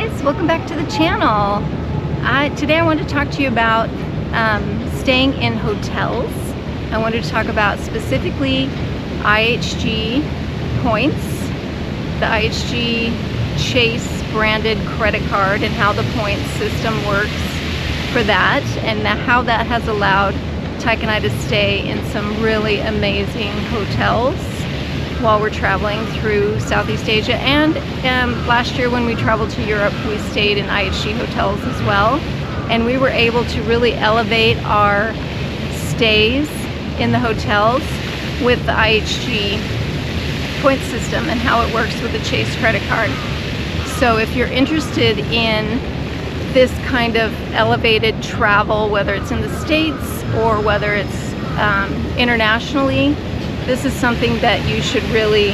guys, welcome back to the channel. Today I want to talk to you about staying in hotels. I wanted to talk about specifically IHG points, the IHG Chase branded credit card, and how the points system works for that, and how that has allowed Tyke and I to stay in some really amazing hotels while we're traveling through Southeast Asia. And last year when we traveled to Europe, we stayed in IHG hotels as well, and we were able to really elevate our stays in the hotels with the IHG point system and how it works with the Chase credit card. So if you're interested in this kind of elevated travel, whether it's in the States or whether it's internationally, this is something that you should really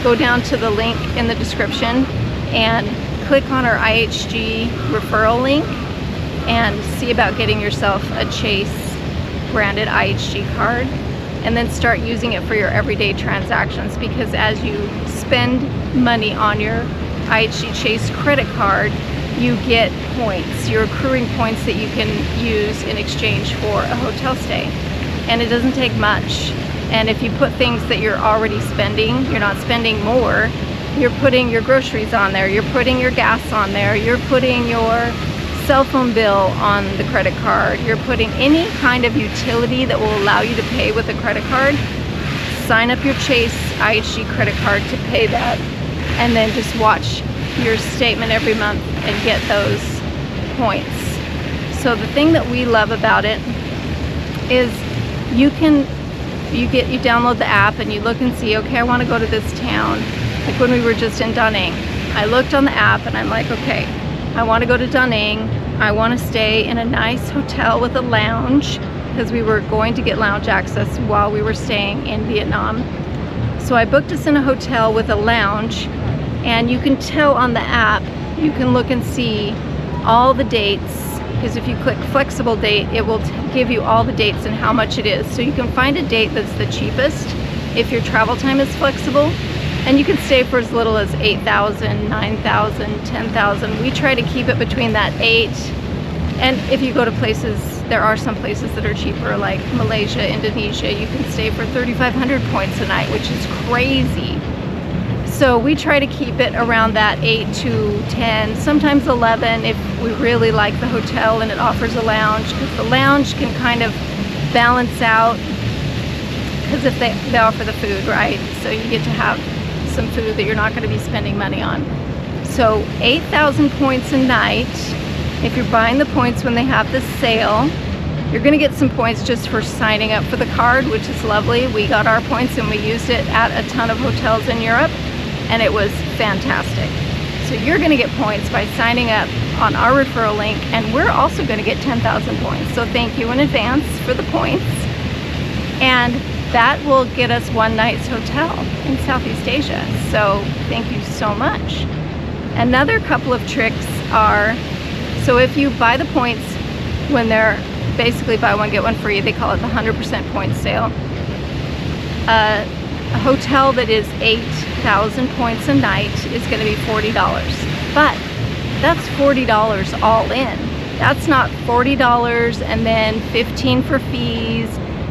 go down to the link in the description and click on our IHG referral link and see about getting yourself a Chase branded IHG card, and then start using it for your everyday transactions, because as you spend money on your IHG Chase credit card, you get points. You're accruing points that you can use in exchange for a hotel stay, and it doesn't take much. And if you put things that you're already spending, you're not spending more, you're putting your groceries on there, you're putting your gas on there, you're putting your cell phone bill on the credit card, you're putting any kind of utility that will allow you to pay with a credit card. Sign up your Chase IHG credit card to pay that, and then just watch your statement every month and get those points. So the thing that we love about it is you download the app and you look and see, okay, I want to go to this town. Like when we were just in Dunning, I looked on the app and I'm like, okay, I want to go to Dunning. I want to stay in a nice hotel with a lounge, because we were going to get lounge access while we were staying in Vietnam. So I booked us in a hotel with a lounge, and you can tell on the app, you can look and see all the dates, because if you click flexible date, it will give you all the dates and how much it is. So you can find a date that's the cheapest if your travel time is flexible, and you can stay for as little as 8,000, 9,000, 10,000. We try to keep it between that 8, and if you go to places, there are some places that are cheaper, like Malaysia, Indonesia, you can stay for 3,500 points a night, which is crazy. So we try to keep it around that 8 to 10, sometimes 11 if we really like the hotel and it offers a lounge, because the lounge can kind of balance out, because if they offer the food, right? So you get to have some food that you're not going to be spending money on. So 8,000 points a night. If you're buying the points when they have the sale, you're going to get some points just for signing up for the card, which is lovely. We got our points and we used it at a ton of hotels in Europe, and it was fantastic. So you're going to get points by signing up on our referral link, and we're also going to get 10,000 points. So thank you in advance for the points. And that will get us one night's hotel in Southeast Asia. So thank you so much. Another couple of tricks are, so if you buy the points when they're basically buy one get one free, they call it the 100% points sale. A hotel that is 8,000 points a night is going to be $40, but that's $40 all in. That's not $40 and then 15 for fees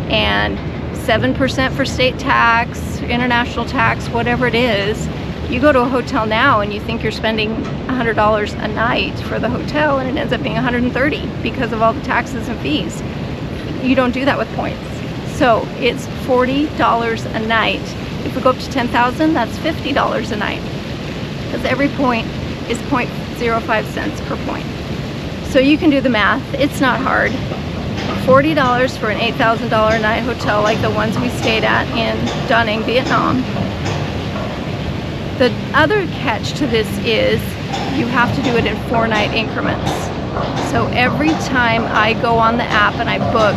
and 7% for state tax, international tax, whatever it is. You go to a hotel now and you think you're spending $100 a night for the hotel, and it ends up being $130 because of all the taxes and fees. You don't do that with points. So it's $40 a night. If we go up to 10,000, that's $50 a night, because every point is 0.05 cents per point. So you can do the math. It's not hard. $40 for an $8,000 a night hotel like the ones we stayed at in Dunning, Vietnam. The other catch to this is you have to do it in 4-night increments. So every time I go on the app and I book,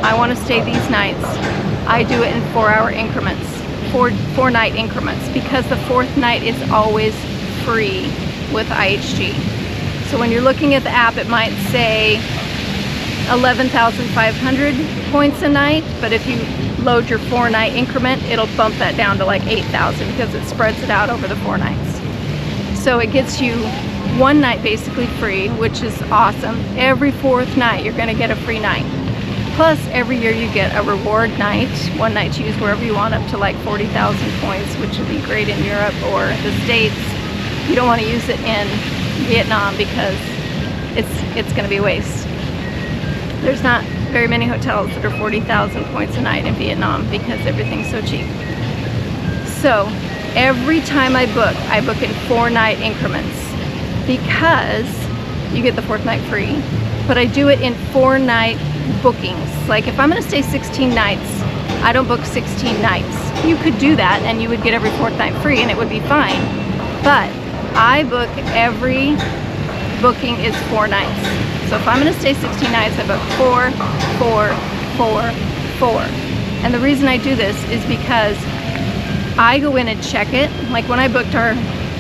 I want to stay these nights, I do it in 4-hour increments, 4-night increments, because the 4th night is always free with IHG. So when you're looking at the app, it might say 11,500 points a night, but if you load your 4-night increment, it'll bump that down to like 8,000, because it spreads it out over the 4 nights. So it gets you one night basically free, which is awesome. Every 4th night you're gonna get a free night. Plus every year you get a reward night, one night to use wherever you want, up to like 40,000 points, which would be great in Europe or the States. You don't want to use it in Vietnam because it's gonna be a waste. There's not very many hotels that are 40,000 points a night in Vietnam because everything's so cheap. So every time I book in 4-night increments because you get the 4th night free, but I do it in 4-night bookings. Like if I'm gonna stay 16 nights, I don't book 16 nights. You could do that and you would get every 4th night free and it would be fine. But I book every booking is 4 nights. So if I'm gonna stay 16 nights, I book 4, 4, 4, 4. And the reason I do this is because I go in and check it. Like when I booked our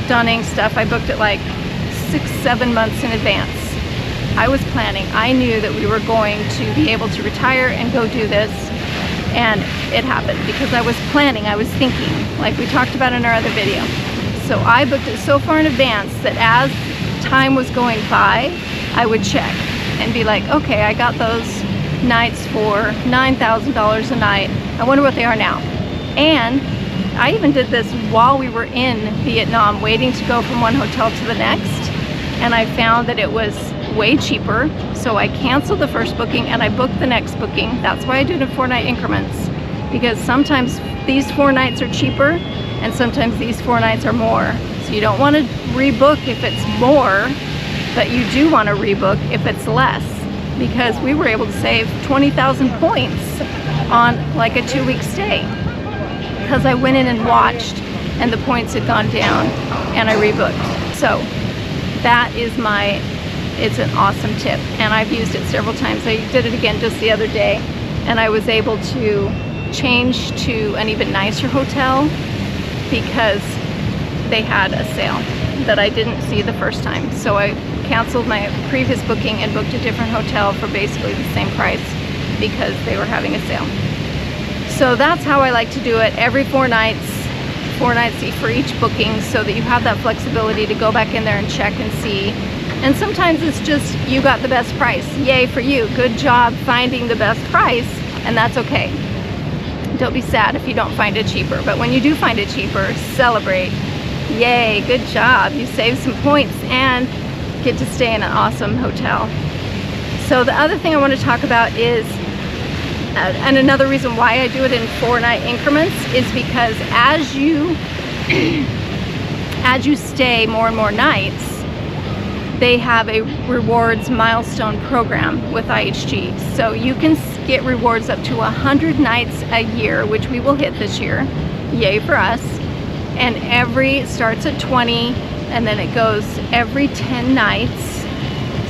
Dunning stuff, I booked it like 6-7 months in advance. I was planning. I knew that we were going to be able to retire and go do this, and it happened because I was planning, I was thinking, like we talked about in our other video. So I booked it so far in advance that as time was going by, I would check and be like, okay, I got those nights for $9,000 a night. I wonder what they are now. And I even did this while we were in Vietnam, waiting to go from one hotel to the next, and I found that it was way cheaper. So I canceled the first booking and I booked the next booking. That's why I do it in 4-night increments, because sometimes these 4 nights are cheaper and sometimes these 4 nights are more. So you don't want to rebook if it's more, but you do want to rebook if it's less, because we were able to save 20,000 points on like a 2-week stay because I went in and watched and the points had gone down and I rebooked. So that is it's an awesome tip, and I've used it several times. I did it again just the other day, and I was able to change to an even nicer hotel because they had a sale that I didn't see the first time. So I canceled my previous booking and booked a different hotel for basically the same price because they were having a sale. So that's how I like to do it. Every 4 nights for each booking, so that you have that flexibility to go back in there and check and see. And sometimes it's just you got the best price. Yay for you. Good job finding the best price, and that's okay. Don't be sad if you don't find it cheaper, but when you do find it cheaper, celebrate. Yay, good job. You saved some points and get to stay in an awesome hotel. So the other thing I want to talk about is, and another reason why I do it in 4-night increments, is because as you stay more and more nights, they have a rewards milestone program with IHG. So you can get rewards up to 100 nights a year, which we will hit this year. Yay for us. And it starts at 20 and then it goes every 10 nights.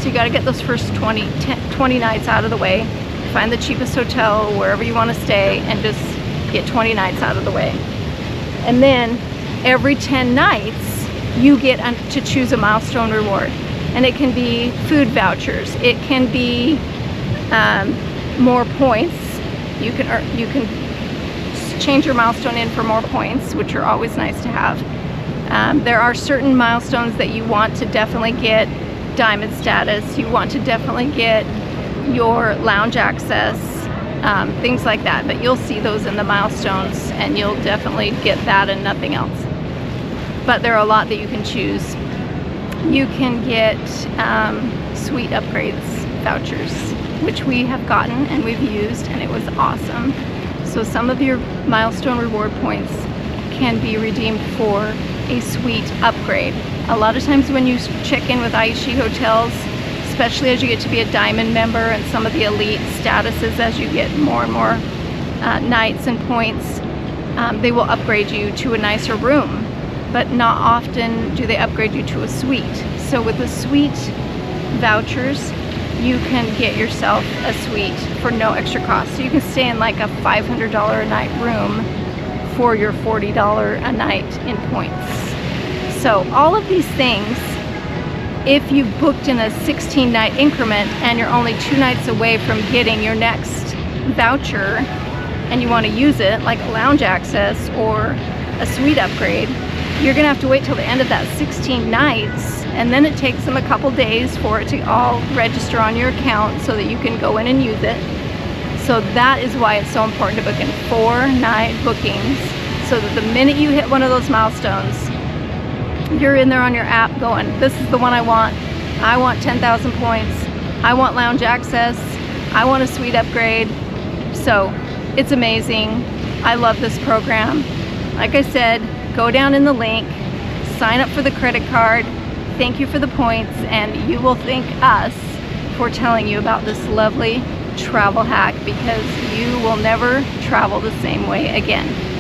So you got to get those first 20 nights out of the way. Find the cheapest hotel wherever you want to stay and just get 20 nights out of the way. And then every 10 nights you get to choose a milestone reward. And it can be food vouchers. It can be more points. You can change your milestone in for more points, which are always nice to have. There are certain milestones that you want to definitely get diamond status. You want to definitely get your lounge access, things like that. But you'll see those in the milestones, and you'll definitely get that and nothing else. But there are a lot that you can choose. You can get suite upgrades vouchers, which we have gotten and we've used, and it was awesome. So some of your milestone reward points can be redeemed for a suite upgrade. A lot of times when you check in with IHG hotels, especially as you get to be a diamond member and some of the elite statuses, as you get more and more nights and points, they will upgrade you to a nicer room. But not often do they upgrade you to a suite. So with the suite vouchers, you can get yourself a suite for no extra cost. So you can stay in like a $500 a night room for your $40 a night in points. So all of these things, if you booked in a 16-night increment and you're only 2 nights away from getting your next voucher and you want to use it, like a lounge access or a suite upgrade, you're gonna have to wait till the end of that 16 nights and then it takes them a couple days for it to all register on your account so that you can go in and use it. So that is why it's so important to book in 4-night bookings, so that the minute you hit one of those milestones, you're in there on your app going, this is the one I want. I want 10,000 points. I want lounge access. I want a suite upgrade. So it's amazing. I love this program. Like I said, go down in the link, sign up for the credit card, thank you for the points, and you will thank us for telling you about this lovely travel hack, because you will never travel the same way again.